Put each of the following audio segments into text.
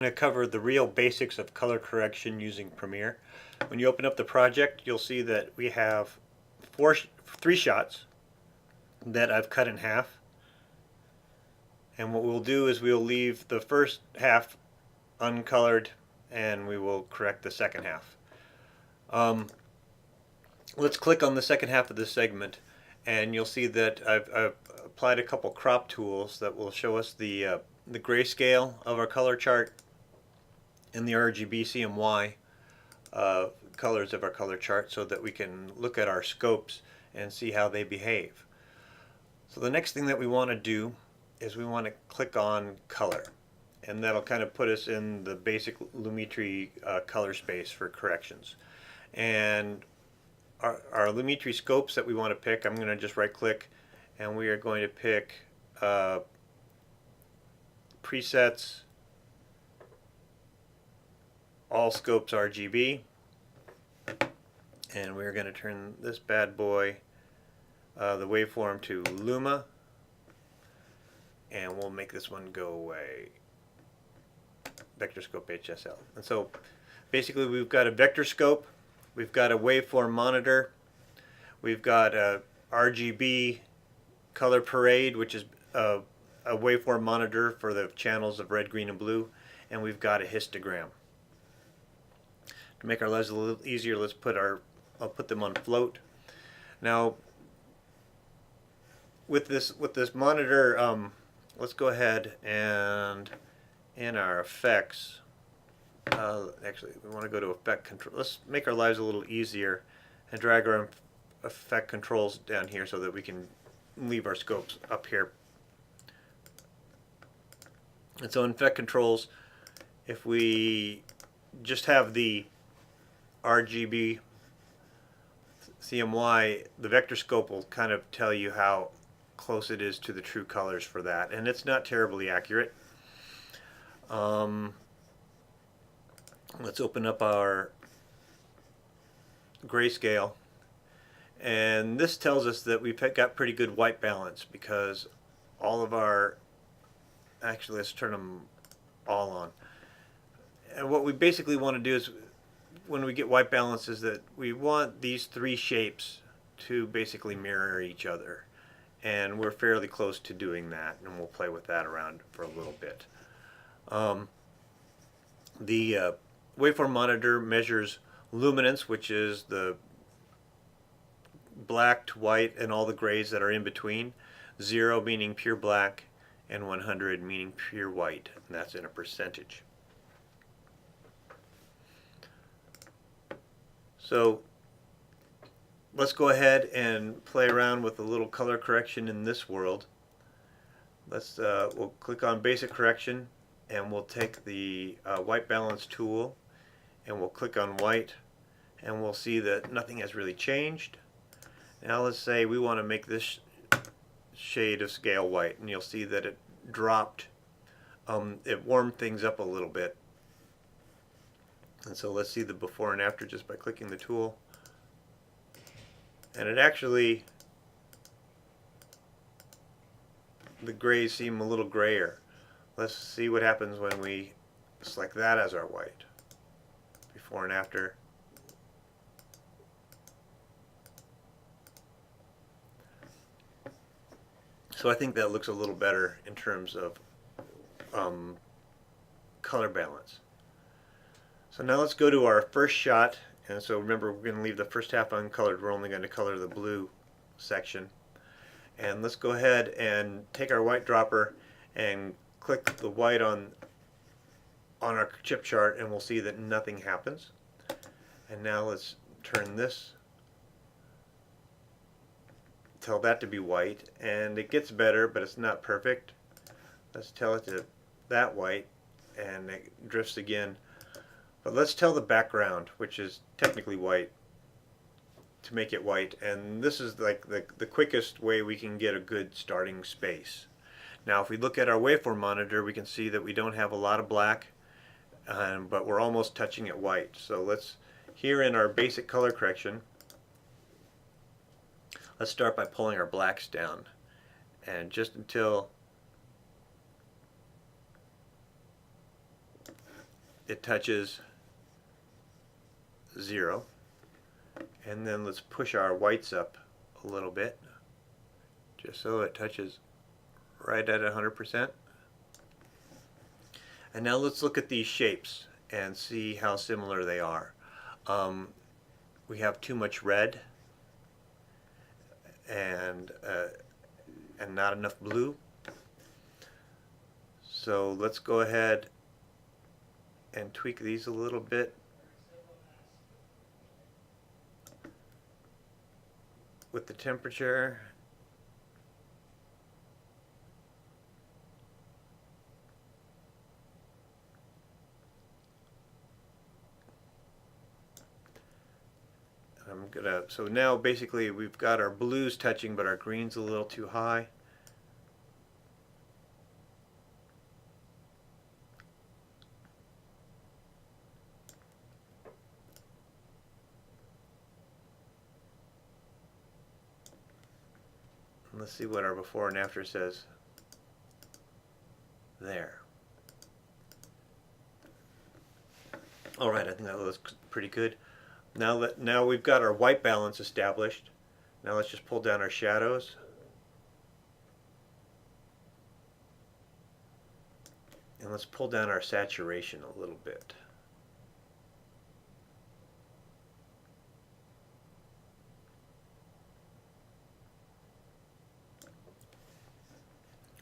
going to cover the real basics of color correction using Premiere. When you open up the project, you'll see that we have three shots that I've cut in half. And what we'll do is we'll leave the first half uncolored and we will correct the second half. Let's click on the second half of this segment and you'll see that I've applied a couple crop tools that will show us the grayscale of our color chart and the RGB CMY colors of our color chart so that we can look at our scopes and see how they behave. So the next thing that we want to do is we want to click on color, and that'll kind of put us in the basic Lumetri color space for corrections. And our Lumetri scopes that we want to pick, I'm going to just right click and we are going to pick presets, all scopes RGB, and we're going to turn this bad boy, the waveform, to Luma, and we'll make this one go away. Vector scope HSL. And so basically we've got a vector scope, we've got a waveform monitor, we've got a RGB color parade, which is a waveform monitor for the channels of red, green, and blue, and we've got a histogram. To make our lives a little easier, I'll put them on float. Now with this monitor, let's go ahead and in our effects, actually we want to go to effect control. Let's make our lives a little easier and drag our effect controls down here so that we can leave our scopes up here. And so in effect controls, if we just have the RGB CMY, the vector scope will kind of tell you how close it is to the true colors for that, and it's not terribly accurate. Let's open up our grayscale, and this tells us that we've got pretty good white balance because all of our, actually let's turn them all on. And what we basically want to do is, when we get white balance, is that we want these three shapes to basically mirror each other, and we're fairly close to doing that, and we'll play with that around for a little bit. The waveform monitor measures luminance, which is the black to white and all the grays that are in between, 0 meaning pure black and 100 meaning pure white, and that's in a percentage. So let's go ahead and play around with a little color correction in this world. We'll click on basic correction and we'll take the white balance tool and we'll click on white, and we'll see that nothing has really changed. Now let's say we want to make this shade of scale white, and you'll see that it dropped, it warmed things up a little bit. And so let's see the before and after just by clicking the tool. And it actually, the grays seem a little grayer. Let's see what happens when we select that as our white. Before and after. So I think that looks a little better in terms of color balance. So now let's go to our first shot, and so remember we're going to leave the first half uncolored. We're only going to color the blue section. And let's go ahead and take our white dropper and click the white on our chip chart, and we'll see that nothing happens. And now let's turn this, tell that to be white, and it gets better, but it's not perfect. Let's tell it to that white, and it drifts again. But let's tell the background, which is technically white, to make it white, and this is like the quickest way we can get a good starting space. Now if we look at our waveform monitor, we can see that we don't have a lot of black, but we're almost touching it white. So let's, here in our basic color correction, let's start by pulling our blacks down, and just until it touches 0. And then let's push our whites up a little bit, just so it touches right at 100%. And now let's look at these shapes and see how similar they are. We have too much red and not enough blue. So let's go ahead and tweak these a little bit with the temperature. So now basically we've got our blues touching, but our green's a little too high. And let's see what our before and after says. There. Alright, I think that looks pretty good. Now we've got our white balance established. Now let's just pull down our shadows. And let's pull down our saturation a little bit.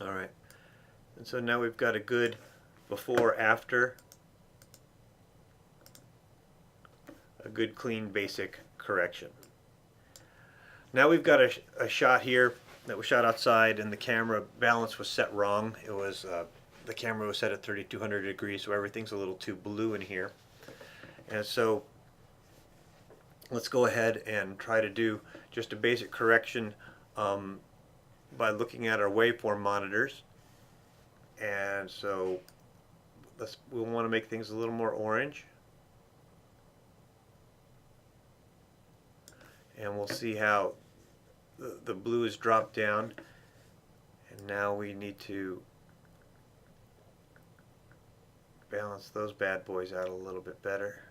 Alright, and so now we've got a good before after, a good clean basic correction. Now we've got a shot here that was shot outside, and the camera balance was set wrong. It was the camera was set at 3200 degrees, so everything's a little too blue in here. And so let's go ahead and try to do just a basic correction by looking at our waveform monitors. And so we'll want to make things a little more orange. And we'll see how the blue is dropped down. And now we need to balance those bad boys out a little bit better.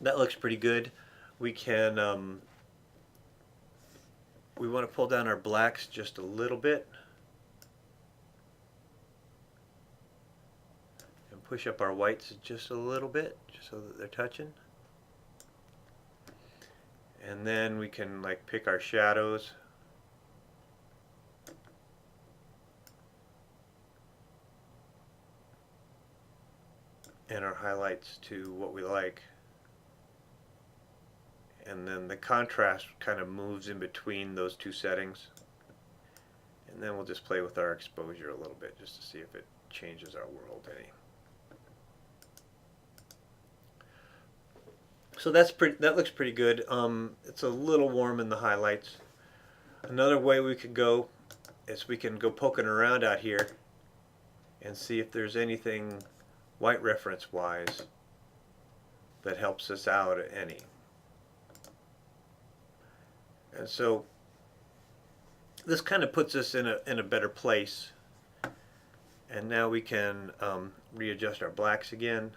That looks pretty good. We can we want to pull down our blacks just a little bit and push up our whites just a little bit, just so that they're touching. And then we can like pick our shadows. And our highlights to what we like. And then the contrast kind of moves in between those two settings. And then we'll just play with our exposure a little bit just to see if it changes our world any. So that looks pretty good. It's a little warm in the highlights. Another way we could go is we can go poking around out here and see if there's anything white reference wise that helps us out any. And so this kind of puts us in a better place. And now we can readjust our blacks again.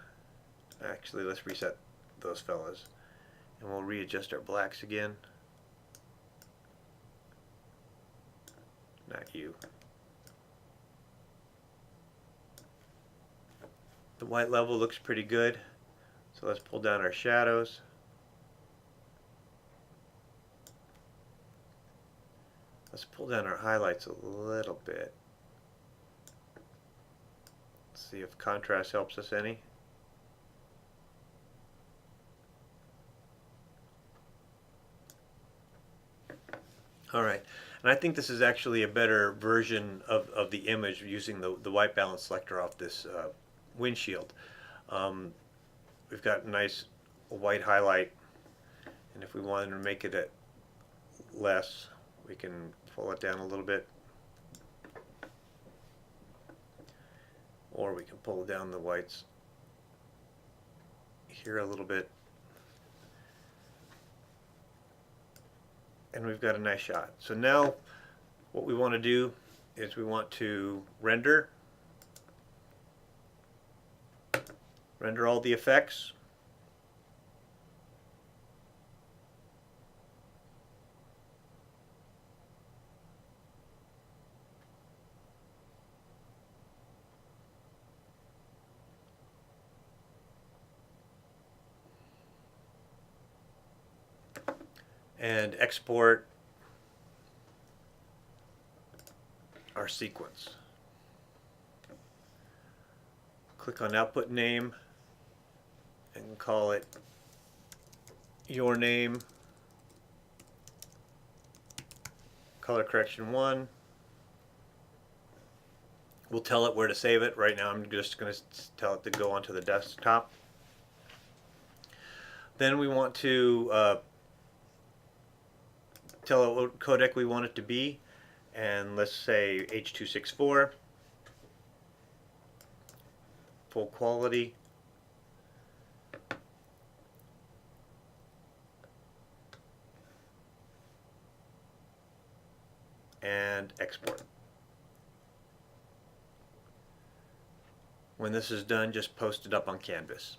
Actually, let's reset those fellas, and we'll readjust our blacks again. Not you. The white level looks pretty good, so let's pull down our shadows. Let's pull down our highlights a little bit. Let's see if contrast helps us any. Alright, and I think this is actually a better version of the image using the white balance selector off this windshield. We've got a nice white highlight, and if we wanted to make it less, we can pull it down a little bit, or we can pull down the whites here a little bit. and we've got a nice shot. So now what we want to do is we want to render all the effects. And export our sequence. Click on output name and call it your name, color correction 1. We'll tell it where to save it. Right now I'm just going to tell it to go onto the desktop. Then we want to tell it what codec we want it to be, and let's say H.264, full quality, and export. When this is done, just post it up on Canvas.